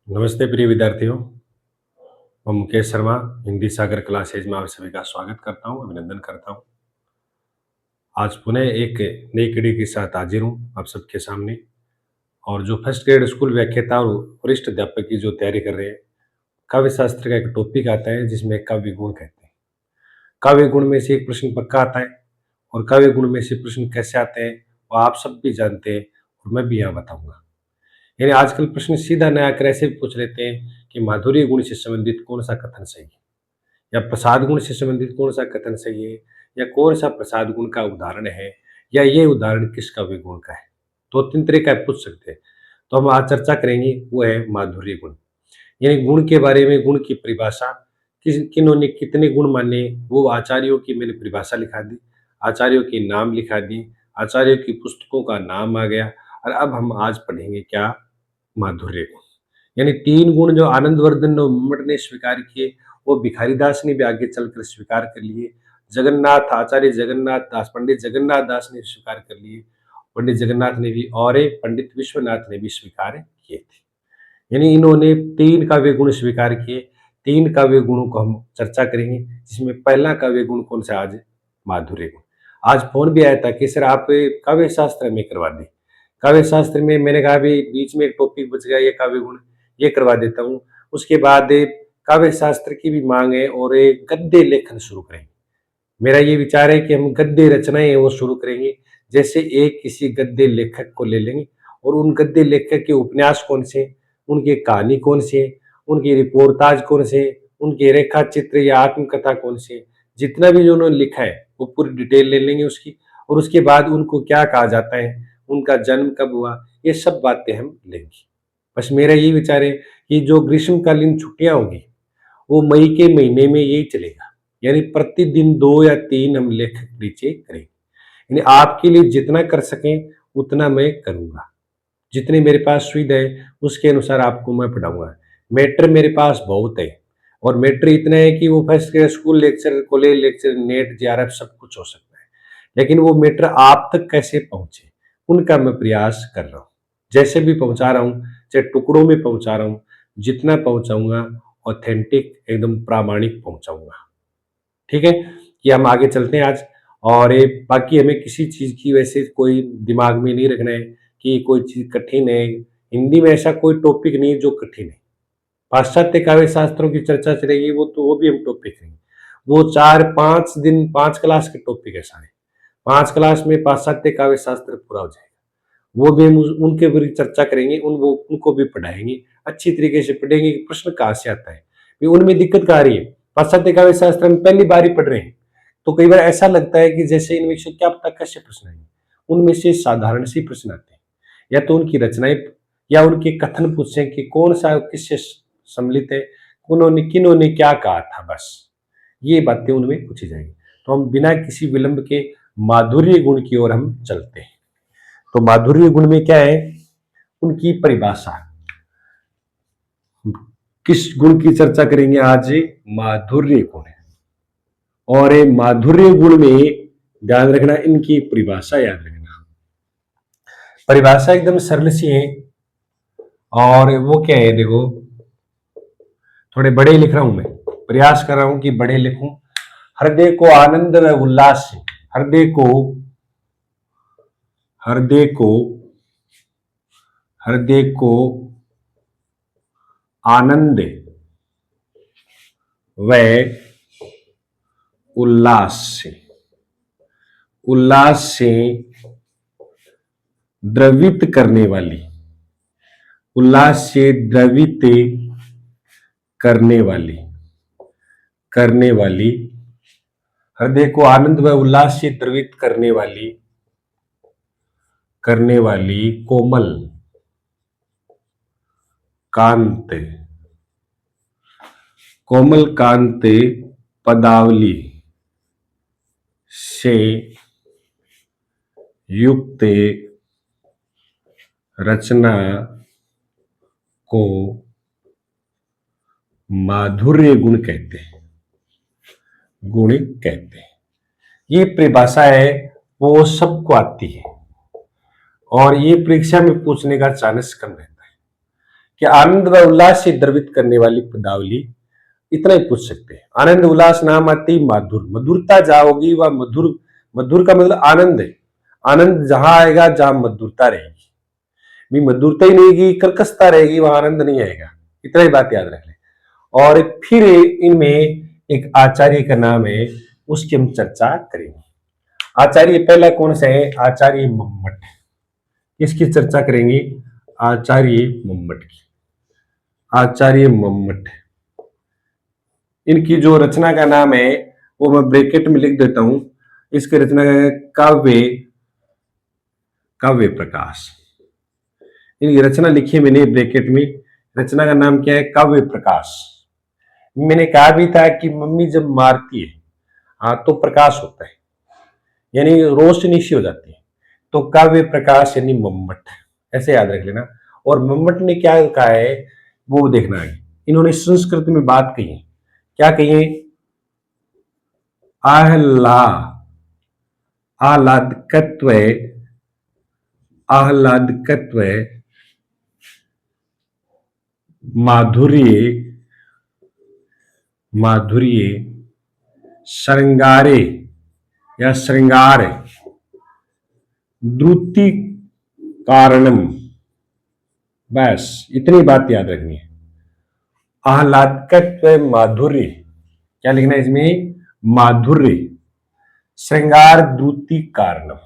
नमस्ते प्रिय विद्यार्थियों। मैं मुकेश शर्मा हिंदी सागर क्लासेज में आप सभी का स्वागत करता हूँ, अभिनंदन करता हूँ। आज पुनः एक नई कड़ी के साथ हाजिर हूँ आप सबके सामने। और जो फर्स्ट ग्रेड स्कूल व्याख्याता और वरिष्ठ अध्यापक की जो तैयारी कर रहे हैं, काव्य शास्त्र का एक टॉपिक आता है जिसमें काव्य गुण कहते हैं। काव्य गुण में से एक प्रश्न पक्का आता है और काव्य गुण में से प्रश्न कैसे आते हैं वो आप सब भी जानते हैं और मैं भी यहाँ बताऊंगा। यानी आजकल प्रश्न सीधा नया कर ऐसे पूछ लेते हैं कि माधुर्य गुण से संबंधित कौन सा कथन सही है, या प्रसाद गुण से संबंधित कौन सा कथन सही है, या कौन सा प्रसाद गुण का उदाहरण है, या ये उदाहरण किस काव्य गुण का है। दो तीन तरीका पूछ सकते हैं। तो हम आज चर्चा करेंगे वो है माधुर्य गुण। यानी गुण के बारे में, गुण की परिभाषा, किस किन्होंने कितने गुण माने, वो आचार्यों की मैंने परिभाषा लिखा दी, आचार्यों के नाम लिखा दी, आचार्यों की पुस्तकों का नाम आ गया। और अब हम आज पढ़ेंगे क्या, माधुर्य गुण। यानी तीन गुण जो आनंदवर्धन और मम्मट ने स्वीकार किए, वो भिखारीदास ने भी आगे चलकर स्वीकार कर लिए। जगन्नाथ आचार्य जगन्नाथ दास, पंडित जगन्नाथ दास ने स्वीकार कर लिए, पंडित जगन्नाथ ने भी, और एक पंडित विश्वनाथ ने भी स्वीकार किए थे। यानी इन्होंने तीन काव्य गुण स्वीकार किए। तीन काव्य गुणों को हम चर्चा करेंगे, जिसमें पहला काव्य गुण कौन सा आज, माधुर्य गुण। आज फोन भी आया था कि सर आप काव्य शास्त्र में करवा दें। काव्य शास्त्र में मैंने कहा भी बीच में एक टॉपिक बच गया, ये काव्य गुण, ये करवा देता हूँ। उसके बाद काव्य शास्त्र की भी मांग है और एक गद्य लेखन शुरू करेंगे। मेरा ये विचार है कि हम गद्य रचनाएं वो शुरू करेंगे। जैसे एक किसी गद्य लेखक को ले लेंगे और उन गद्य लेखक के उपन्यास कौन से, उनके कहानी कौन से, उनकी रिपोर्टाज कौन से, उनके रेखा चित्र या आत्मकथा कौन से, जितना भी जो उन्होंने लिखा है वो पूरी डिटेल ले लेंगे उसकी। और उसके बाद उनको क्या कहा जाता है, उनका जन्म कब हुआ, ये सब बातें हम लेंगे। बस मेरा यही विचार है कि जो ग्रीष्मकालीन छुट्टियां होगी वो मई के महीने में यही चलेगा। यानी प्रतिदिन 2 या 3 हम लेखक नीचे करेंगे। यानी आपके लिए जितना कर सकें उतना मैं करूंगा। जितनी मेरे पास सुविधा है उसके अनुसार आपको मैं पढ़ाऊंगा। मैटर मेरे पास बहुत है, और मैटर इतना है कि वो फर्स्ट के school lecture, college lecture, net, JRF सब कुछ हो सकता है। लेकिन वो मैटर आप तक कैसे पहुंचे, उनका मैं प्रयास कर रहा हूँ। जैसे भी पहुंचा रहा हूँ, चाहे टुकड़ों में पहुंचा रहा हूँ, जितना पहुंचाऊंगा ऑथेंटिक, एकदम प्रामाणिक पहुंचाऊंगा। ठीक है, कि हम आगे चलते हैं आज। और ये बाकी हमें किसी चीज की वैसे कोई दिमाग में नहीं रखना है कि कोई चीज कठिन है। हिंदी में ऐसा कोई टॉपिक नहीं है जो कठिन है। पाश्चात्य काव्य शास्त्रों की चर्चा चलेगी, वो भी हम टॉपिक करेंगे। वो 4-5 दिन 5 क्लास के टॉपिक है सारे। 5 क्लास में पाश्चात्य काव्य शास्त्र पूरा हो जाएगा। वो भी हम उनके ऊपर चर्चा करेंगे, उनको भी पढ़ाएंगे, अच्छी तरीके से पढ़ेंगे कि प्रश्न कहाँ से आता है, भी उनमें दिक्कत कहाँ आ रही है। पाश्चात्य काव्य शास्त्र हम पहली बार ही पढ़ रहे हैं, तो कई बार ऐसा लगता है कि जैसे इनमें से क्या पता कैसे प्रश्न आएंगे। उनमें से साधारण से प्रश्न आते हैं, या तो उनकी रचनाएं या उनके कथन पूछे कि कौन सा किससे सम्मिलित है, उन्होंने किन्होंने क्या कहा था, बस ये बातें उनमें पूछी जाएंगी। तो हम बिना किसी विलंब के माधुर्य गुण की ओर हम चलते हैं। तो माधुर्य गुण में क्या है, उनकी परिभाषा, किस गुण की चर्चा करेंगे आज, माधुर्य गुण है। और माधुर्य गुण में ध्यान रखना, इनकी परिभाषा याद रखना। परिभाषा एकदम सरल सी है, और वो क्या है, देखो थोड़े बड़े लिख रहा हूं, मैं प्रयास कर रहा हूं कि बड़े लिखूं। हृदय को आनंद व उल्लास से, हृदय को हृदय को आनंद व उल्लास से द्रवित करने वाली, उल्लास से द्रवित करने वाली हृदय को आनंद व उल्लास से द्रवित करने वाली कोमल कांत पदावली से युक्त रचना को माधुर्य गुण कहते हैं। ये परिभाषा है, वो सबको आती है और ये परीक्षा में पूछने का चांस कम रहता है। कि आनंद व उल्लास से द्रवित करने वाली पदावली, इतना ही पूछ सकते हैं। आनंद उल्लास नाम आते ही माधुर, मधुरता जहां होगी वह मधुर, मधुर का मतलब आनंद है। आनंद जहां आएगा जहां मधुरता रहेगी, भी मधुरता ही नहीं रहेगी, कर्कशता रहेगी, वहां आनंद नहीं आएगा। इतना ही बात याद रख लें। और फिर इनमें एक आचार्य का नाम है, उसकी हम चर्चा करेंगे। आचार्य पहला कौन सा है? आचार्य मम्मट। इसकी चर्चा करेंगे, आचार्य मम्मट की। आचार्य मम्मट, इनकी जो रचना का नाम है वो मैं ब्रैकेट में लिख देता हूं। इसकी रचना का है काव्य, काव्य प्रकाश। इनकी रचना लिखी मैंने ब्रैकेट में, रचना का नाम क्या है? काव्य प्रकाश। मैंने कहा भी था कि मम्मी जब मारती है हाँ तो प्रकाश होता है, यानी रोशनी सी हो जाती है, तो काव्य प्रकाश यानी मम्मट, ऐसे याद रख लेना। और मम्मट ने क्या कहा है वो देखना है। इन्होंने संस्कृत में बात कही है, क्या कही है? आह्लादकत्व, आह्लादकत्व, माधुर्य, माधुर्य, श्रृंगारे या श्रृंगार, द्रुति कारणम। बस इतनी बात याद रखनी है। आह्लादकत्व, माधुर्य, क्या लिखना है इसमें? माधुर्य, श्रृंगार, द्रुति कारणम।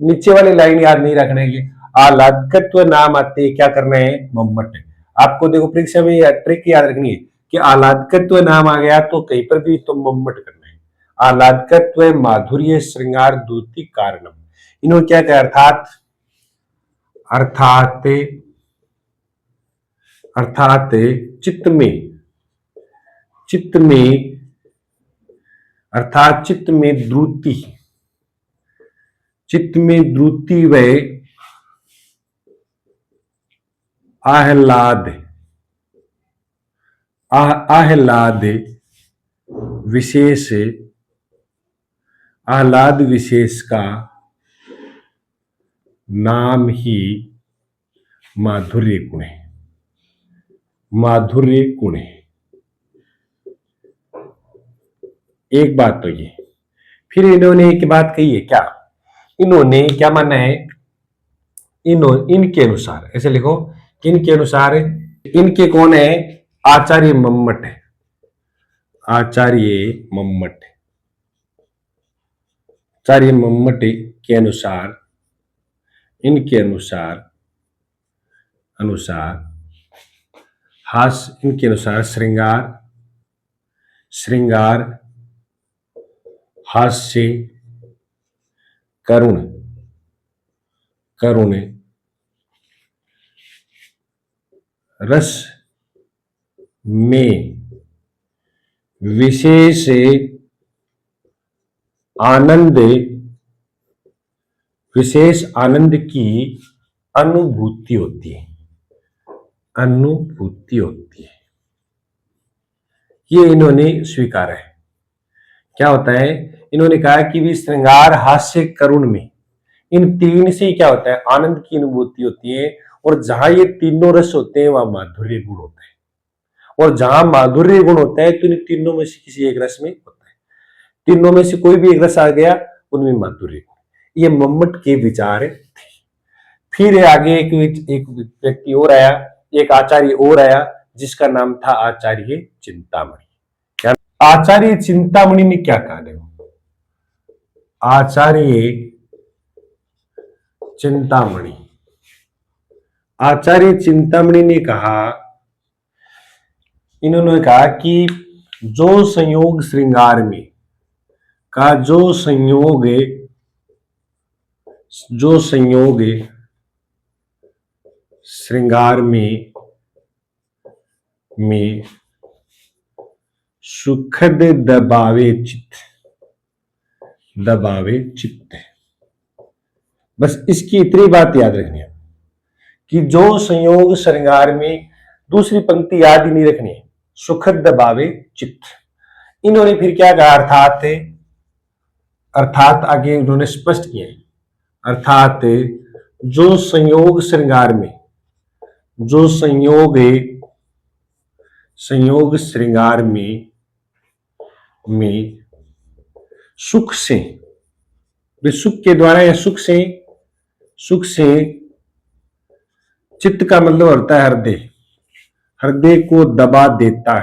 नीचे वाली लाइन याद नहीं रखने की। आह्लादकत्व नाम आते क्या करना है? मम्मट। आपको देखो परीक्षा में ट्रिक याद रखनी है कि आह्लादकत्व नाम आ गया तो कहीं पर भी तो मम्मट करना है। आह्लादकत्व, माधुर्य, श्रृंगार, द्रुति कारणम। इन्होंने क्या कहा? अर्थात, अर्थात, अर्थात चित्त में, चित्त में, अर्थात चित्त में द्रुति, चित्त में द्रुति व आह्लाद, आह्लाद विशेष, आह्लाद विशेष का नाम ही माधुर्य गुण है। माधुर्य गुण है। एक बात तो ये। फिर इन्होंने एक बात कही है, क्या? इन्होंने क्या माना है? इनके अनुसार, ऐसे लिखो, इनके अनुसार, इनके कौन है? आचार्य मम्मट है। आचार्य मम्मट, आचार्य मम्मट के अनुसार, इनके अनुसार, अनुसार हास्य, इनके अनुसार श्रृंगार, श्रृंगार, हास्य, करुण, करुण, रस में विशेष आनंद, विशेष आनंद की अनुभूति होती है। अनुभूति होती है, ये इन्होंने स्वीकारा है। क्या होता है? इन्होंने कहा कि भी श्रृंगार, हास्य, करुण में, इन तीन से क्या होता है? आनंद की अनुभूति होती है। और जहां ये तीनों रस होते हैं वहां माधुर्य गुण होता है। और जहां माधुर्य गुण होता है तो इन तीनों में से किसी एक रस में होता है। तीनों में से कोई भी एक रस आ गया उनमें माधुर्य गुण। ये मम्मट के विचार थे। फिर आगे एक व्यक्ति और आया, एक आचार्य और आया जिसका नाम था आचार्य चिंतामणि। क्या आचार्य चिंतामणि ने क्या कहा? देखो, आचार्य चिंतामणि, आचार्य चिंतामणि ने कहा, इन्होंने कहा कि जो संयोग श्रृंगार में का, जो संयोग, जो संयोग श्रृंगार में सुखद दबावे चित्त, दबावे चित्त। बस इसकी इतनी बात याद रखनी है कि जो संयोग श्रृंगार में, दूसरी पंक्ति याद ही नहीं रखनी है, सुखद दबावे चित्त। इन्होंने फिर क्या कहा? अर्थात, अर्थात आगे उन्होंने स्पष्ट किया, अर्थात जो संयोग श्रृंगार में, जो संयोग श्रृंगार में सुख से, सुख के द्वारा या सुख से चित्त का मतलब होता है हृदय को दबा देता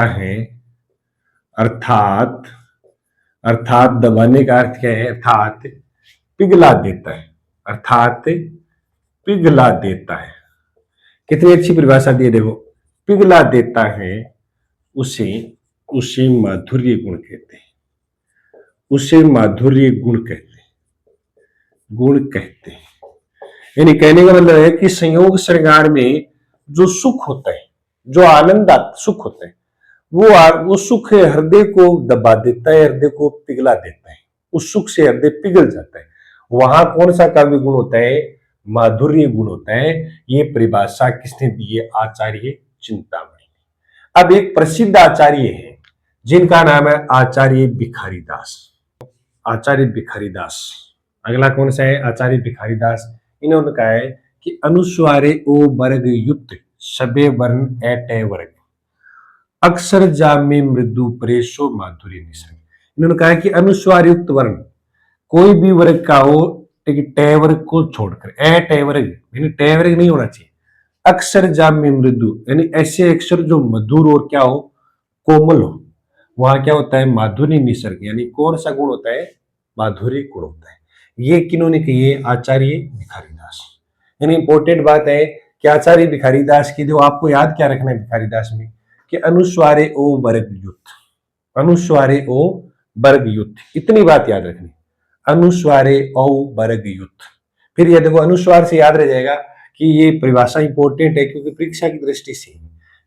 है। अर्थात दबाने का अर्थ क्या है? अर्थात पिघला देता है। कितनी अच्छी परिभाषा दी है देखो, पिघला देता है, उसे माधुर्य गुण कहते हैं। यानी कहने का मतलब है कि संयोग श्रृंगार में जो सुख होता है, जो आनंद सुख होता है, वो सुख हृदय को दबा देता है, हृदय को पिघला देता है। उस सुख से हृदय पिघल जाता है। वहां कौन सा काव्य गुण होता है? माधुर्य गुण होता है। ये परिभाषा किसने दी है? आचार्य चिंतामणि। अब एक प्रसिद्ध आचार्य है जिनका नाम है आचार्य भिखारी दास। अगला कौन सा है? आचार्य भिखारी दास। इन्होंने कहा है कि अनुस्वारे ओ वर्ग युक्त सबे वर्ण एटे वर्ग, अक्षर जामे मृदु प्रेसो माधुर्य निसर्ग। इन्होंने कहा है कि अनुस्वार युक्त वर्ण कोई भी वर्ग का हो, लेकिन टे वर्ग को छोड़कर, टे वर्ग यानी टे वर्ग नहीं होना चाहिए। अक्षर जामे मृदु यानी ऐसे अक्षर जो मधुर और क्या हो? कोमल हो। वहां क्या होता है? माधुर्य निसर्ग यानी कौन सा गुण होता है? माधुर्य गुण होता है। ये किन्होंने कही है? आचार्य भिखारी दास। यानी इंपॉर्टेंट बात है कि आचार्य भिखारी दास की, जो आपको याद क्या रखना है भिखारी दास में, कि अनुस्वारे ओ वर्ग युक्त, इतनी बात याद रखनी। अनुस्वारे औ वर्ग युक्त। फिर ये देखो, अनुस्वार से याद रह जाएगा कि ये परिभाषा इंपॉर्टेंट है, क्योंकि परीक्षा की दृष्टि से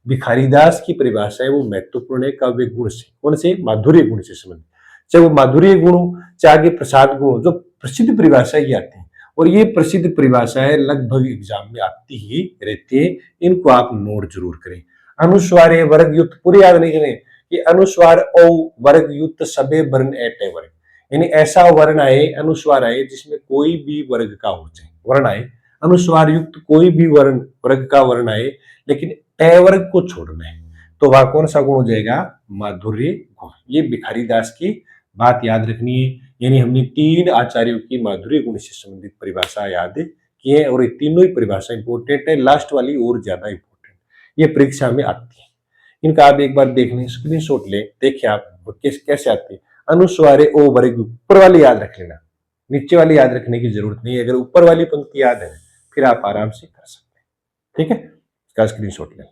भिखारी दास की परिभाषा है वो महत्वपूर्ण है काव्य गुण से। कौन से? माधुर्य गुण से संबंधित। चाहे वो माधुर्य गुण हो, चाहे आगे प्रसाद गुण, जो प्रसिद्ध परिभाषा ही आती है। और ये प्रसिद्ध परिभाषाएं लगभग एग्जाम में आती ही रहती है। इनको आप नोट जरूर करें। अनुस्वार वर्ग युक्त पूरे याद नहीं करें कि अनुस्वार औ वर्ग युक्त सबे वर्ण एटे वर्ग, यानी ऐसा वर्ण आए, अनुस्वार आए जिसमें कोई भी वर्ग का हो जाए, वर्ण आए अनुस्वार युक्त कोई भी वर्ग का वर्ण आए, लेकिन टे वर्ग को छोड़ना है, तो वह कौन सा गुण हो जाएगा? माधुर्य गुण। ये भिखारी दास की बात याद रखनी है। यानी हमने 3 आचार्यों की माधुर्य गुण से संबंधित परिभाषा याद की है, और ये तीनों ही परिभाषा इंपॉर्टेंट है। लास्ट वाली और ज्यादा इंपॉर्टेंट, ये परीक्षा में आती है। इनका आप एक बार देख लें, स्क्रीनशॉट लें, देखिए आप कैसे आती है। अनुस्वारे ओ वर्ग, ऊपर वाली याद रख लेना, नीचे वाली याद रखने की जरूरत नहीं है। अगर ऊपर वाली पंक्ति याद है फिर आप आराम से कर सकते हैं। ठीक है, इसका स्क्रीनशॉट ले लें।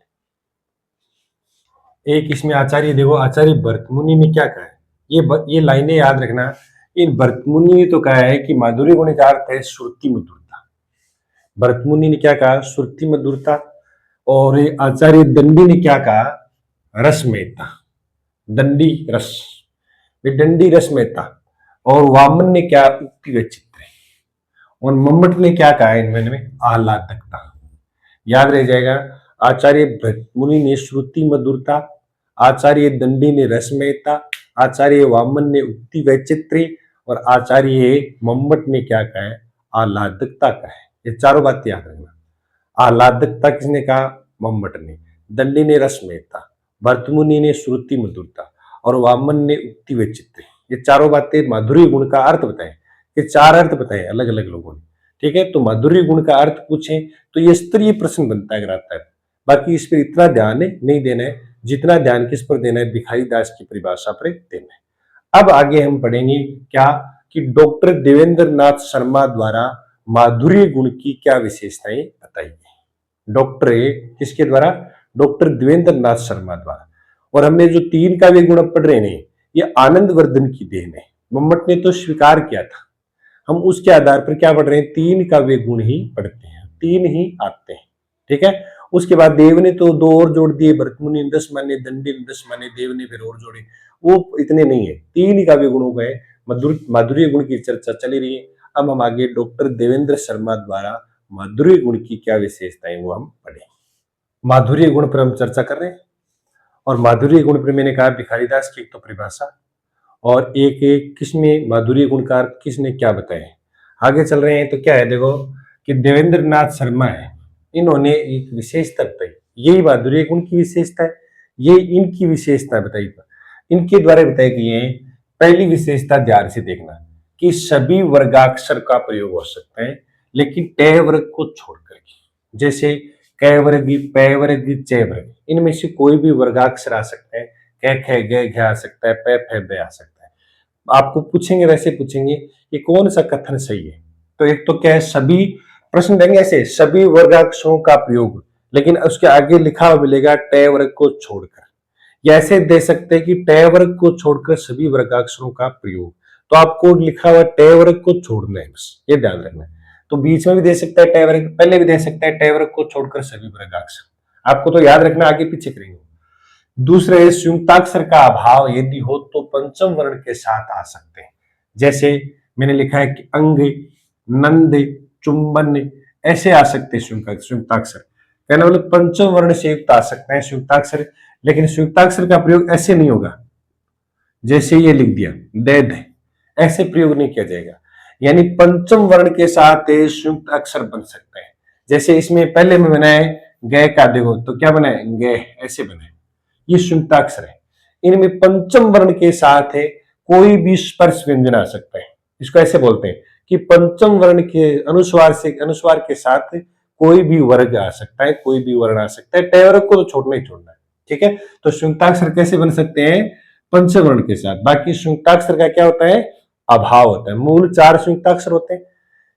एक इसमें आचार्य, देखो आचार्य भरतमुनि ने क्या कहा है, ये लाइनें याद रखना। इन भरतमुनि ने तो कहा है कि माधुर्य गुण का अर्थ है श्रुति मधुरता। भरतमुनि ने क्या कहा? श्रुति मधुरता। और आचार्य दंडी ने क्या कहा? रसमेता, दंडी रस, दंडी रसमेता। और वामन ने क्या? उक्ति व चित्र। और मम्मट ने क्या कहा है इनमें? आह्लादकता। याद रह जाएगा। आचार्य भरतमुनि ने श्रुति मधुरता, आचार्य दंडी ने रसमेता, आचार्य वामन ने उक्ति वैचित्र्य, और आचार्य मम्मट ने क्या कहा है? आह्लादकता कहा है। ये चारों बातें याद रखना। आह्लादकता किसने कहा? मम्मट ने। दंडी ने रसमेता, भरतमुनि ने श्रुति मधुरता, और वामन ने उक्ति वैचित्र्य। ये चारों बातें माधुर्य गुण का अर्थ बताएं। ये 4 अर्थ बताए अलग अलग लोगों ने। ठीक है, तो माधुर्य गुण का अर्थ पूछे तो ये स्तरीय प्रश्न बनता है अगर आता है। बाकी इस पर इतना ध्यान नहीं देना है जितना ध्यान किस पर देना है? भिखारी दास की परिभाषा पर देना है। अब आगे हम पढ़ेंगे क्या कि डॉक्टर देवेंद्र नाथ शर्मा द्वारा माधुर्य गुण की क्या विशेषताएं बताई गई। डॉक्टर किसके द्वारा? डॉक्टर देवेंद्र नाथ शर्मा द्वारा। और हमने जो 3 काव्य गुण पढ़ रहे हैं ये आनंद वर्धन की देन है। मम्मट ने तो स्वीकार किया था, हम उसके आधार पर क्या पढ़ रहे हैं? 3 काव्य गुण ही पढ़ते हैं, 3 ही आते हैं। ठीक है, उसके बाद देव ने तो 2 और जोड़ दिए, भरतमुनि ने 10 माने, दंडी ने 10 माने, देव ने फिर और जोड़े, वो इतने नहीं है, 3 ही काव्य गुणों गए। माधुर्य गुण की चर्चा चली रही है। अब हम आगे डॉक्टर देवेंद्र शर्मा द्वारा माधुर्य गुण की क्या विशेषताएं वो हम पढ़े। माधुर्य गुण पर हम चर्चा कर रहे हैं, और माधुर्य गुण पर मैंने कहा भिखारी दास की एक तो परिभाषा, और एक किसमें माधुर्य गुण का अर्थ किसने क्या बताया है। आगे चल रहे हैं तो क्या है देखो कि देवेंद्र नाथ शर्मा है, इन्होंने एक विशेषता बताई, यही माधुर्य गुण की विशेषता है, ये इनकी विशेषता बताई, इनके द्वारा बताई गई है। पहली विशेषता ध्यान से देखना कि सभी वर्गाक्षर का प्रयोग हो सकता है, लेकिन ट वर्ग को छोड़कर, जैसे क वर्ग, प वर्ग, च वर्ग, इनमें से कोई भी वर्गाक्षर आ सकता है, क ख ग घ आ सकता है, प फ ब आ सकता है। आपको पूछेंगे, वैसे पूछेंगे कि कौन सा कथन सही है, तो एक तो क्या है, सभी प्रश्न देंगे ऐसे, सभी वर्गाक्षरों का प्रयोग, लेकिन उसके आगे लिखा हुआ मिलेगा ट वर्ग को छोड़कर, या ऐसे दे सकते हैं कि ट वर्ग को छोड़कर सभी वर्गाक्षरों का प्रयोग, तो आपको लिखा हुआ ट वर्ग को छोड़ना है, बस ये ध्यान रखना है। तो बीच में भी दे सकता है ट वर्ग, पहले भी दे सकता है ट वर्ग को छोड़कर सभी वर्गाक्षर, आपको तो याद रखना, आगे पीछे करेंगे। दूसरे, संयुक्ताक्षर का अभाव यदि हो तो पंचम वर्ण के साथ आ सकते हैं, जैसे मैंने लिखा है कि अंग, नंद, चुंबन, ऐसे आ सकते हैं संयुक्ताक्षर, कहना मतलब पंचम वर्ण से युक्त आ सकते हैं संयुक्ताक्षर, लेकिन संयुक्ताक्षर का प्रयोग ऐसे नहीं होगा, जैसे ये लिख दिया द, ऐसे प्रयोग नहीं किया जाएगा, यानी पंचम वर्ण के साथ संयुक्त अक्षर बन सकते हैं। जैसे इसमें पहले में बनाए ग का, देखो तो क्या बना है, ग, ऐसे बना है, ये संयुक्ताक्षर है। इनमें पंचम वर्ण के साथ है कोई भी स्पर्श व्यंजन आ सकता है, इसको ऐसे बोलते हैं कि पंचम वर्ण के अनुस्वार के साथ कोई भी वर्ग आ सकता है, कोई भी वर्ण आ सकता है, ट वर्ग को तो छोड़ना ही छोड़ना है, ठीक है। तो संयुक्ताक्षर कैसे बन सकते हैं, पंचम वर्ण के साथ। बाकी संयुक्ताक्षर का क्या होता है, अभाव होता है। मूल 4 संयुक्ताक्षर होते हैं,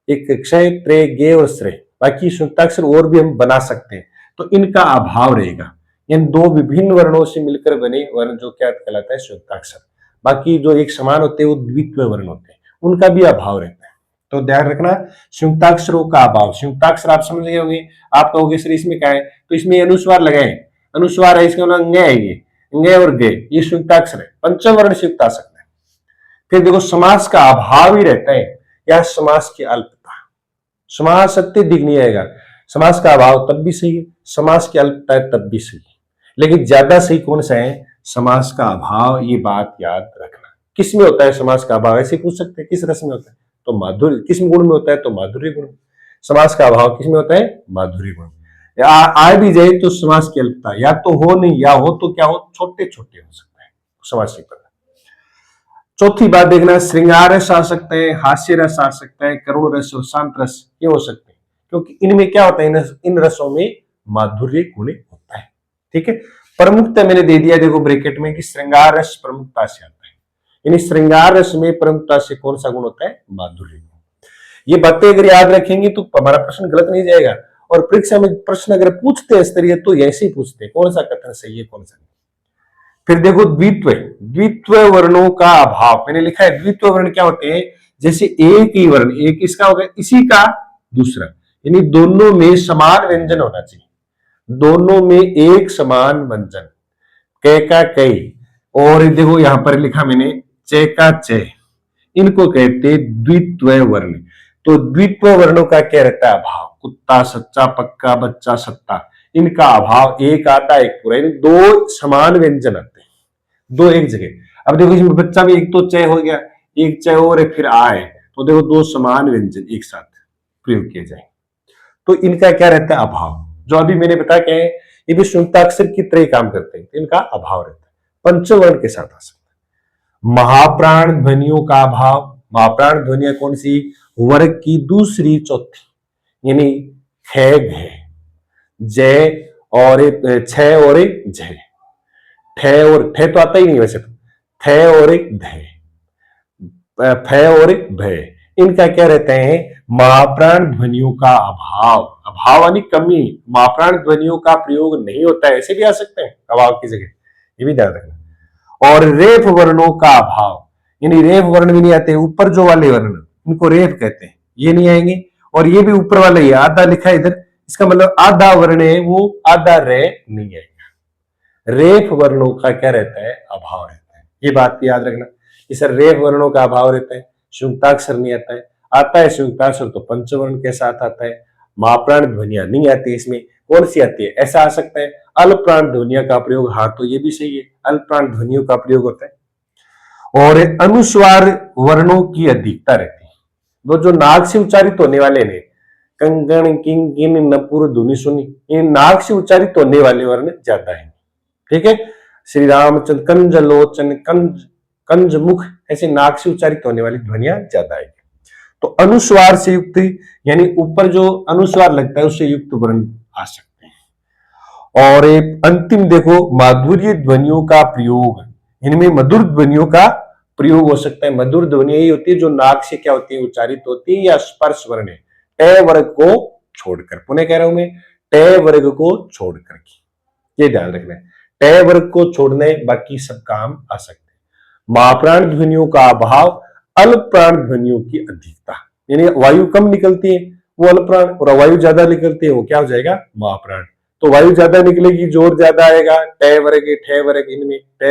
एक क्षय, त्रे, गे और श्रेय, बाकी संयुक्ताक्षर और भी हम बना सकते हैं, तो इनका अभाव रहेगा। इन दो विभिन्न वर्णों से मिलकर बने वर्ण जो क्या कहलाता है, संयुक्ताक्षर। बाकी जो एक समान होते हैं वो द्वित्व वर्ण होते हैं, उनका भी अभाव रहता है। तो ध्यान रखना, संयुक्ताक्षरों का अभाव, संयुक्ताक्षर आप समझ गए होंगे। आप कहोगे सर इसमें क्या है, तो इसमें अनुस्वार लगाए, अनुस्वार है, इसका मतलब है, ये गे और गे, ये संयुक्ताक्षर है, पंचम वर्ण से युक्त आ सकता है। फिर देखो, समास का अभाव ही रहता है या समास की अल्पता, समास अत्यधिक नहीं आएगा, समास का अभाव तब भी सही है, समास की अल्पता है तब भी सही है, लेकिन ज्यादा सही कौन सा है, समास का अभाव। ये बात याद रखना। किस में होता है समास का अभाव, ऐसे पूछ सकते हैं, किस रस में होता है, तो माधुर्य, किस गुण में होता है, तो माधुर्य गुण। समास का अभाव किस में होता है, माधुर्य गुण। आ भी जाए तो समास की अल्पता, या तो हो नहीं, या हो तो क्या हो, छोटे छोटे हो सकते हैं, समास नहीं करना। चौथी बात देखना, श्रृंगार रस आ सकते हैं, हास्य रस आ सकता है, करुण रस और शांत रस ये हो सकते हैं, क्योंकि इनमें क्या होता है, इन रसों में माधुर्य गुण होता है, ठीक है। प्रमुखता मैंने दे दिया, देखो ब्रैकेट में, कि श्रृंगार रस प्रमुखता से आता है, यानी श्रृंगार रस में प्रमुखता से कौन सा गुण होता है, माधुर्य गुण। ये बातें अगर याद रखेंगे तो हमारा प्रश्न गलत नहीं जाएगा, और परीक्षा में प्रश्न अगर पूछते हैं स्तरीय तो ऐसे ही पूछते हैं, कौन सा कथन सही है, कौन सा नहीं। फिर देखो, द्वित्व वर्णों का अभाव, मैंने लिखा है द्वित्व वर्ण क्या होते हैं, जैसे एक ही वर्ण, एक इसका होगा, इसी का दूसरा, यानी दोनों में समान व्यंजन होना चाहिए, दोनों में एक समान व्यंजन, क का कई, और देखो यहां पर लिखा मैंने च का च, इनको कहते द्वित्व वर्ण। तो द्वित्व वर्णों का क्या रहता है, अभाव, कुत्ता, सच्चा, पक्का, बच्चा, सत्ता, इनका अभाव, एक आता है एक पूरा, यानी दो समान व्यंजन आते हैं, दो एक जगह। अब देखो इसमें बच्चा भी एक तो च हो गया, एक च और एक फिर आ है, तो देखो दो समान व्यंजन एक साथ प्रयोग किए जाए, तो इनका क्या रहता है, अभाव। जो अभी मैंने बताया क्या है, ये भी संयुक्ताक्षर की तरह काम करते हैं, इनका अभाव रहता है, पंचवर्ण के साथ आ सकता है। महाप्राण ध्वनियों का अभाव, महाप्राण ध्वनियां कौन सी, वर्ग की दूसरी चौथी, यानी ख, घ, जय और छ और जय, ठ और ठ तो आता ही नहीं वैसे तो, थ और ध, फ और भ, इनका क्या रहता है, महाप्राण ध्वनियों का अभाव, अभाव यानी कमी, महाप्राण ध्वनियों का प्रयोग नहीं होता है, ऐसे भी आ सकते हैं अभाव की जगह, ये भी ध्यान रखना। और रेफ वर्णों का अभाव, यानी रेफ वर्ण भी नहीं आते, ऊपर जो वाले वर्ण इनको रेफ कहते हैं, ये नहीं आएंगे, और ये भी ऊपर वाला ही आधा लिखा है इधर, इसका मतलब आधा वर्ण है वो, आधा रे नहीं आएगा। रेफ वर्णों का क्या रहता है, अभाव रहता है, ये बात याद रखना कि सर रेफ वर्णों का अभाव रहता है, संयुक्ताक्षर नहीं आता है, आता है संयुक्ताक्षर तो पंचवर्ण के साथ आता है, महाप्राण ध्वनियां नहीं आती, इसमें कौन सी आती है, ऐसा आ सकता है अल्पप्राण ध्वनिया का प्रयोग, हाँ तो ये भी सही है, अल्पप्राण ध्वनियों का प्रयोग होता है। और अनुस्वार वर्णों की अधिकता रहती है, वो जो नाक से उच्चारित होने वाले ने, कंकण किंकिन नपुर धुनि सुनी, ये नाक से उच्चारित होने वाले वर्ण ज्यादा है। ठीक है, श्री रामचंद्र कंज लोचन, कंज मुख, ऐसे नाक से उच्चारित होने वाली ध्वनियां ज्यादा है। तो अनुस्वार से युक्त यानी ऊपर जो अनुस्वार लगता है उससे युक्त वर्ण आ सकते हैं। और एक अंतिम देखो, माधुर्य ध्वनियों का प्रयोग, इनमें मधुर ध्वनियों का प्रयोग हो सकता है। मधुर ध्वनि यही होती है जो नाक से क्या होती है, उच्चारित होती है, या स्पर्श वर्ण है, ट वर्ग को छोड़कर। पुनः कह रहा हूं मैं, ट वर्ग को छोड़कर, ये ध्यान रखना है, ट वर्ग को छोड़ने बाकी सब काम आ सकते हैं। महाप्राण ध्वनियों का अभाव, अल्प प्राण ध्वनियों की अधिकता, यानी वायु कम निकलती है वो अल्प प्राण, और वायु ज्यादा निकलती है वो क्या हो जाएगा, महाप्राण। तो वायु ज्यादा निकलेगी, जोर ज्यादा आएगा, ट वर्ग ठ वर्ग इनमें, ठ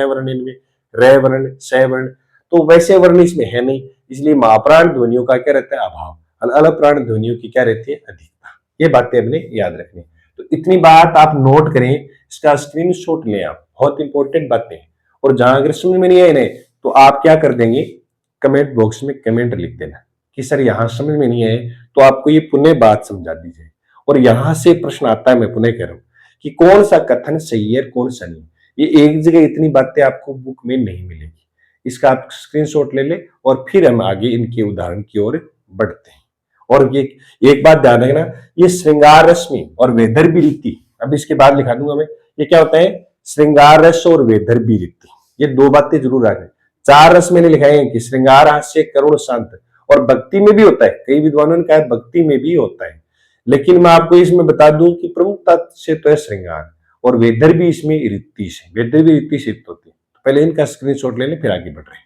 वर्ण इनमें, रे वर्ण स वर्ण, तो वैसे वर्ण इसमें है नहीं, इसलिए महाप्राण ध्वनियों का क्या रहता है, अभाव। अल्प प्राण ध्वनियों की क्या रहती है, अधिकता। ये बातें अपने याद रखनी। तो इतनी बात आप नोट करें, इसका स्क्रीनशॉट लें आप, बहुत इंपॉर्टेंट बातें हैं। और जहां अगर समझ में नहीं आए ना, तो आप क्या कर देंगे, कमेंट बॉक्स में कमेंट लिख देना कि सर यहां समझ में नहीं आए, तो आपको ये पुनः बात समझा दी जाए। और यहां से प्रश्न आता है, मैं पुनः कह रहा हूं कि कौन सा कथन सही है कौन सा नहीं। ये एक जगह इतनी बातें आपको बुक में नहीं मिलेगी, इसका आप स्क्रीनशॉट ले ले, और फिर हम आगे इनके उदाहरण की ओर बढ़ते हैं। और ये एक बात ध्यान रखना, ये श्रृंगार रश्मि और वैदर्भी रीति, अब इसके बाद लिखा दूंगा मैं, ये क्या होता है, श्रृंगार रस और वैदर्भी रीति, ये दो बातें जरूर रखें। चार रस मैंने लिखाए हैं कि श्रृंगार, हास्य, करुण, शांत, और भक्ति में भी होता है, कई विद्वानों ने कहा भक्ति में भी होता है, लेकिन मैं आपको इसमें बता दूं कि प्रमुखता से तो है श्रृंगार, और वैदर्भी इसमें रीति से, वैदर्भी रीति से होती है। तो पहले इनका स्क्रीनशॉट ले लें, फिर आगे बढ़ रहे हैं।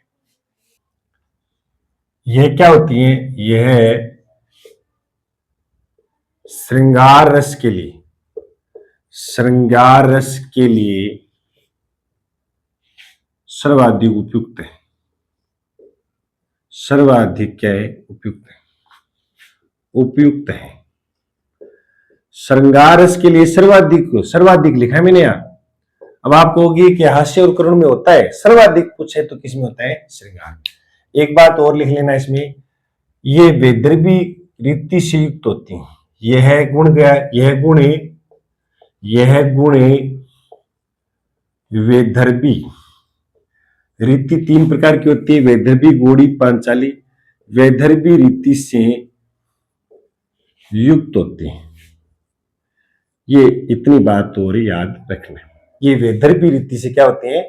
यह क्या होती है, यह श्रृंगार रस के लिए, श्रृंगार रस के लिए सर्वाधिक उपयुक्त है, सर्वाधिक क्या है, उपयुक्त है, उपयुक्त है। श्रृंगार रस के लिए सर्वाधिक, सर्वाधिक लिखा है मैंने यहां। अब आप कहोगे कि हास्य और करुण में होता है, सर्वाधिक पूछे तो किस में होता है, श्रृंगार। एक बात और लिख लेना इसमें, ये वैदर्भी रीति से युक्त होती है। यह गुण गया, यह गुण वैदर्भी रीति तीन प्रकार की होती है, वैदर्भी, गौड़ी, पांचाली। वैदर्भी रीति से युक्त होते हैं, ये इतनी बात और याद रखना। ये वैदर्भी रीति से क्या होते हैं,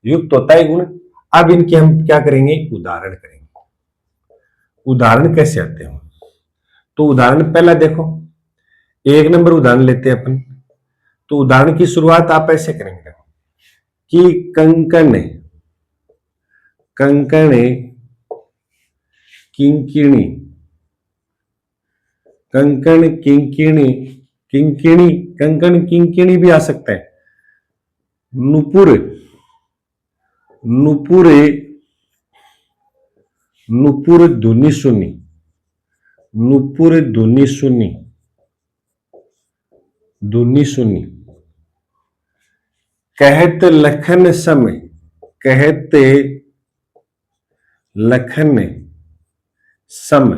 युक्त होता है गुण। अब इनके हम क्या करेंगे, उदाहरण करेंगे। उदाहरण कैसे आते हैं, तो उदाहरण पहला देखो, एक नंबर उदाहरण लेते हैं अपन। तो उदाहरण की शुरुआत आप ऐसे करेंगे कि कंकण, कंकण किंकिणी, कंकण किंकिणी, किंकिणी, कंकण किंकिणी भी आ सकता है। नुपुर, नुपुरे, नुपुर धुनि सुनी, नुपुर धुनि सुनी, धुनि सुनी। कहत लखन सम, कहते लखन सम,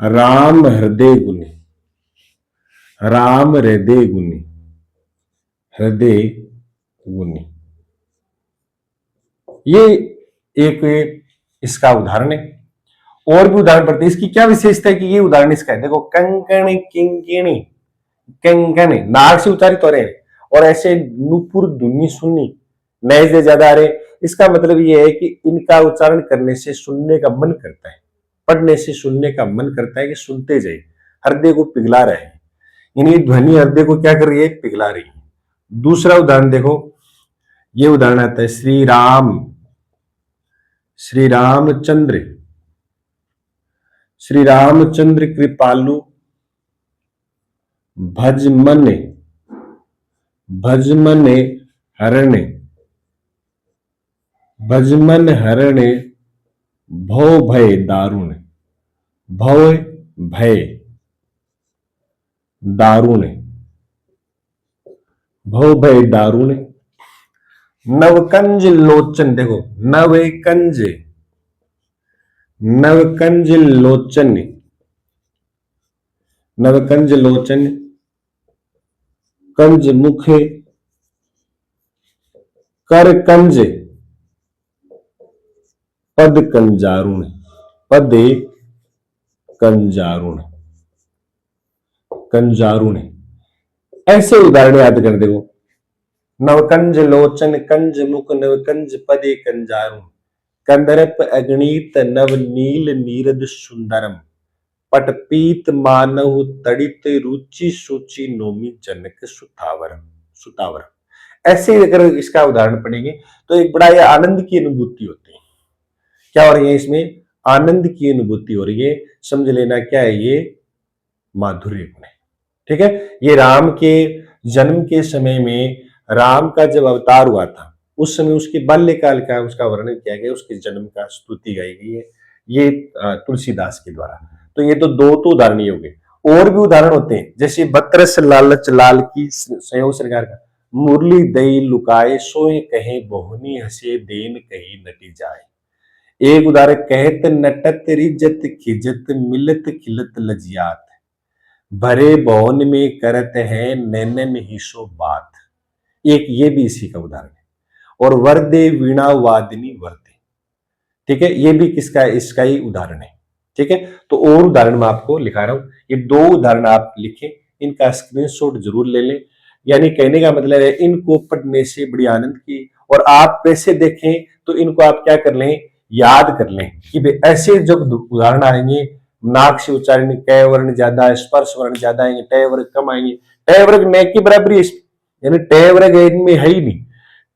राम हृदय गुनी, राम हृदय गुनी, हृदय गुनी। ये एक इसका उदाहरण है। और भी उदाहरण पढ़ते हैं, इसकी क्या विशेषता है कि ये उदाहरण इसका है। देखो, कंकण किंकिणी, कंकण नाक से उच्चारित हो रहे हैं, और ऐसे नुपुर धुनि सुनी, नए से ज्यादा आ रहे। इसका मतलब ये है कि इनका उच्चारण करने से सुनने का मन करता है, पढ़ने से सुनने का मन करता है कि सुनते जाए, हृदय को पिघला रहे हैं। यानी ध्वनि हृदय को क्या कर रही है, पिघला रही है। दूसरा उदाहरण देखो, ये उदाहरण आता है, श्री राम, श्री रामचंद्र, श्री रामचंद्र कृपालु, भजमन, भजमन हरण, भजमन हरण, भव भय दारुण, भव भय दारुण, भव भय दारुण। नवकंज लोचन, देखो नवकंज, नवकंज लोचन, नवकंज लोचन, कंज मुख, कर कंज, पद कंजारुण, पद कंजारुण, कंजारुण। ऐसे उदाहरण याद कर देखो, नवकंज लोचन, कंज मुख, नवकंज पदे कंजारुण, कंदर्प अगणित नव नील नीरद सुंदरम, पटपीत मानव तड़ित रुचि सूचि नोमी जनक सुतावरम, सुतावरम। ऐसे अगर इसका उदाहरण पढ़ेंगे तो एक बड़ा यह आनंद की अनुभूति होती है। क्या हो रही है इसमें? आनंद की अनुभूति हो रही है। समझ लेना क्या है ये? माधुर्य गुण है। ठीक है, ये राम के जन्म के समय में राम का जब अवतार हुआ था उस समय उसके बाल्यकाल का उसका वर्णन किया गया, उसके जन्म का स्तुति गाई गई है ये तुलसीदास के द्वारा। तो ये तो दो तो उदाहरण ही हो गए। और भी उदाहरण होते हैं, जैसे बतरस लालच लाल की संयोग श्रृंगार का, मुरली दई लुकाए सोए कहे बहुनी हंसे देन कही नटी जाए। एक उदाहरण, कहत नटत रिजत खिजत मिलत खिलत लजियात, भरे भवन में करत है नैनन ही सो बात। एक ये भी इसी का उदाहरण है। और वर्दे वीणा वादिनी वर्दे, ठीक है, ये भी किसका है? इसका ही उदाहरण है। ठीक है, तो और उदाहरण मैं आपको लिखा रहा हूं, ये दो उदाहरण आप लिखें, इनका स्क्रीनशॉट जरूर ले लें। यानी कहने का मतलब है इनको पढ़ने से बड़ी आनंद की, और आप वैसे देखें तो इनको आप क्या कर लें? याद कर लें कि भाई ऐसे जब उदाहरण आएंगे, नाक से उच्चारण क वर्ण ज्यादा है, स्पर्श वर्ण ज्यादा आएंगे, ट वर्ग कम आएंगे, ट वर्ग न की बराबरी है, यानी ट वर्ग इनमें है ही नहीं।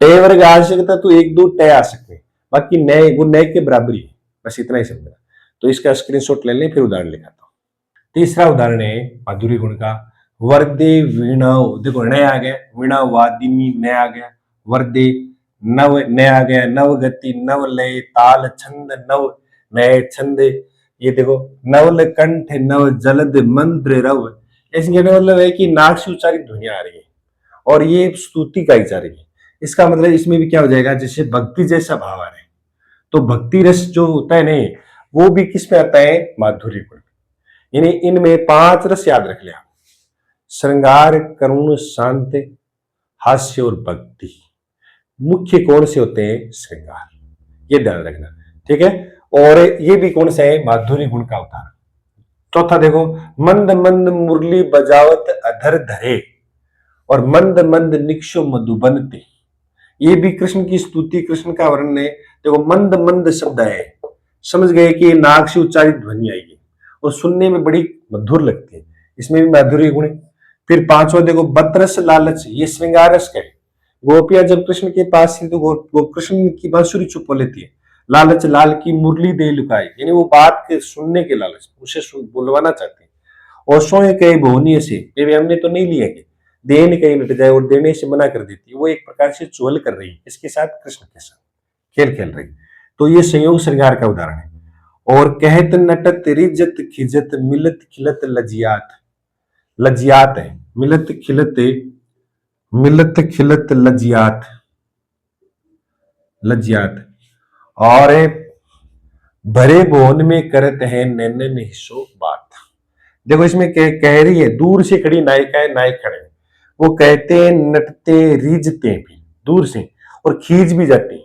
ट वर्ग आ सकता तो एक दो ट आ सकते हैं, बाकी नए वो नए के बराबरी है। बस इतना ही समझना। तो इसका स्क्रीनशॉट ले लें, फिर उदाहरण लिखाता हूं। तीसरा उदाहरण है माधुरी गुण का, वर्दे वीणा, देखो नए आ गया, वीणा वादिनी नए आ गया, वर्दे नव नए आ गया, नव गति नव लय ताल छंद नव नए छंद, ये देखो नवल कंठ नव जलद मंद्र रव। ऐसे कहने का मतलब है कि नाक से उच्चारित ध्वनि आ रही है और ये स्तुति गाई जा रही है। इसका मतलब इसमें भी क्या हो जाएगा? जैसे भक्ति जैसा भाव आ रहा है, तो भक्ति रस जो होता है नहीं, वो भी किस में आता है? माधुर्य गुण। यानी इनमें 5 रस याद रख लिया, श्रृंगार, करुण, शांत, हास्य और भक्ति। मुख्य कौन से होते हैं? श्रृंगार, ये ध्यान रखना। ठीक है, और ये भी कौन सा है? माधुर्य गुण का उदाहरण। चौथा देखो, मंद मंद मुरली बजावत अधर धरे, और मंद मंद निक्षो मधुबनते। ये भी कृष्ण की स्तुति, कृष्ण का वर्णन है। देखो मंद मंद शब्द है, समझ गए कि नाक से उच्चारित ध्वनि आएगी और सुनने में बड़ी मधुर लगती है, इसमें भी माधुर्य गुण है। फिर पांचवा देखो, बतरस लालच, ये श्रृंगार रस का है। गोपियां जब कृष्ण के पास थी तो वो कृष्ण की बांसुरी छुपा लेती है। लालच लाल की मुरली दे लुकाई, यानी वो बात के सुनने के लालच, उसे बुलवाना चाहते हैं। और सोए कई भोनिय से, ये हमने तो नहीं लिया, देन कहीं मिट जाए, और देने से मना कर देती है। वो एक प्रकार से चुहल कर रही है इसके साथ, कृष्ण के साथ खेल खेल रही। तो ये संयोग श्रृंगार का उदाहरण है। और कहत नटत रिजत खिजत मिलत खिलत लजियात, लजियात है, मिलत खिलत लजियात, लजियात। और भरे भवन में करत है नैनन हिस्सो बात। देखो इसमें कह रही है, दूर से खड़ी नायिका है, नायक खड़े हैं, वो कहते नटते रिजते भी दूर से, और खींच भी जाते हैं।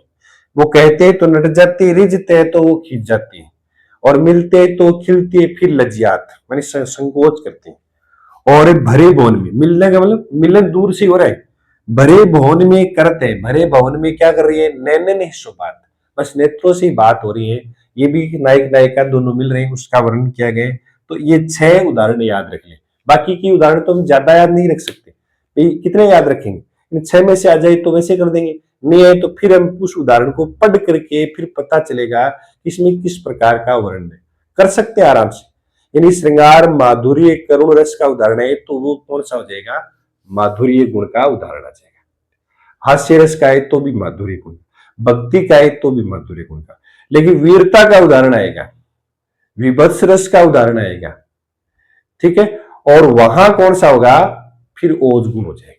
वो कहते तो नट जाते, रिजते तो वो खींच जाती है, और मिलते तो खिलते फिर लज्जात, मानी संकोच करते हैं। और भरे भवन में, मिलने का मतलब मिलन दूर से हो रहा है, भरे भवन में करते हैं, भरे भवन में क्या कर रही है? नैनन हिस्सो बात, बस नेत्रों से बात हो रही है। ये भी नायक नायिका दोनों मिल रहे हैं, उसका वर्णन किया गया है। तो ये 6 उदाहरण याद रख ले। बाकी की उदाहरण तो हम ज्यादा याद नहीं रख सकते, कितने याद रखेंगे? इन 6 में से आ जाए तो वैसे कर देंगे, नहीं है तो फिर हम उस उदाहरण को पढ़ करके फिर पता चलेगा इसमें किस प्रकार का वर्णन है, कर सकते हैं आराम से। यानी श्रृंगार माधुर्य करुण रस का उदाहरण है, तो वो कौन सा हो जाएगा? माधुर्य गुण का उदाहरण आ जाएगा। हास्य रस का है तो भी माधुर्य गुण, भक्ति का है तो भी माधुर्य गुण का। लेकिन वीरता का उदाहरण आएगा, विभत्स रस का उदाहरण आएगा, ठीक है, और वहां कौन सा होगा? फिर ओज गुण हो जाएगा।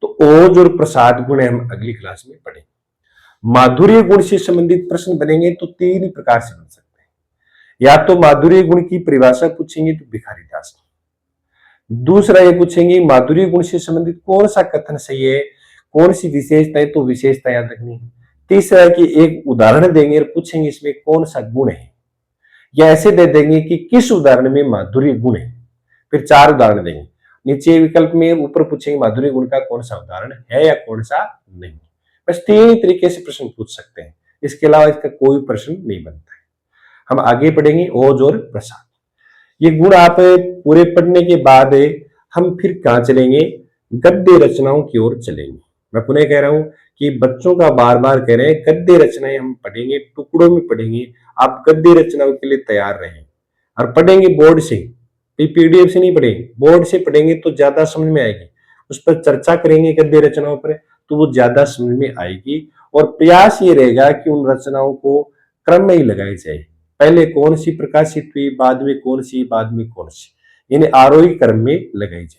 तो ओज और प्रसाद गुण हम अगली क्लास में पढ़ेंगे। माधुर्य गुण से संबंधित प्रश्न बनेंगे तो 3 प्रकार से बन सकते हैं। या तो माधुर्य गुण की परिभाषा पूछेंगे तो भिखारी दास, दूसरा ये पूछेंगे माधुर्य गुण से संबंधित कौन सा कथन सही है, कौन सी विशेषता है, तो विशेषता याद रखनी है। तीसरा है कि एक उदाहरण देंगे और पूछेंगे इसमें कौन सा गुण है, या ऐसे दे देंगे कि किस उदाहरण में माधुर्य गुण है, फिर 4 उदाहरण देंगे। नीचे विकल्प में ऊपर पूछेंगे माधुर्य गुण का कौन सा उदाहरण है या कौन सा नहीं। बस 3 ही तरीके से प्रश्न पूछ सकते हैं, इसके अलावा इसका कोई प्रश्न नहीं बनता है। हम आगे पढ़ेंगे ओज और प्रसाद। ये गुण आप पूरे पढ़ने के बाद हम फिर कहां चलेंगे, गद्य रचनाओं की ओर चलेंगे। मैं पुनः कह रहा हूं कि बच्चों का बार बार कह रहे हैं गद्य रचनाएं हम पढ़ेंगे, टुकड़ों में पढ़ेंगे। आप गद्य रचनाओं के लिए तैयार रहें और पढ़ेंगे बोर्ड से, पीडीएफ से नहीं पढ़ेंगे, बोर्ड से पढ़ेंगे तो ज्यादा समझ में आएगी। उस पर चर्चा करेंगे गद्य रचनाओं पर तो वो ज्यादा समझ में आएगी। और प्रयास ये रहेगा कि उन रचनाओं को क्रम में ही लगाई जाए, पहले कौन सी प्रकाशित हुई, बाद में कौन सी, बाद में कौन सी, यानी आरोही क्रम में लगाई जाएगी।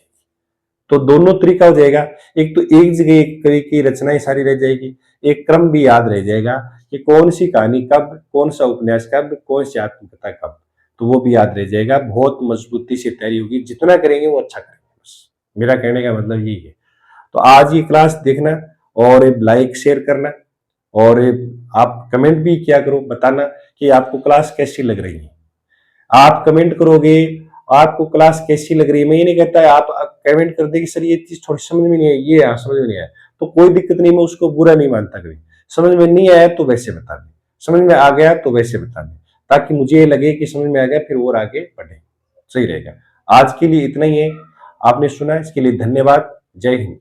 तो दोनों तरीका हो जाएगा, एक तो एक जगह एक तरह की रचनाएं सारी रह जाएगी, एक क्रम भी याद रह जाएगा कि कौन सी कहानी कब, कौन सा उपन्यास कब, कौन सी आत्मकथा कब, तो वो भी याद रह जाएगा। बहुत मजबूती से तैयारी होगी, जितना करेंगे वो अच्छा करेंगे। बस मेरा कहने का मतलब यही है। तो आज ये क्लास देखना और लाइक शेयर करना, और आप कमेंट भी किया करो, बताना कि आपको क्लास कैसी लग रही है। आप कमेंट करोगे आपको क्लास कैसी लग रही है, मैं ये नहीं कहता है आप कमेंट कर दे कि सर ये चीज थोड़ी समझ में नहीं आई, ये समझ में नहीं आया, तो कोई दिक्कत नहीं, मैं उसको बुरा नहीं मानता। कभी समझ में नहीं आया तो वैसे बता दें, समझ में आ गया तो वैसे बता दें, ताकि मुझे ये लगे कि समझ में आ गया, फिर और आगे बढ़े, सही रहेगा। आज के लिए इतना ही है, आपने सुना, इसके लिए धन्यवाद। जय हिंद।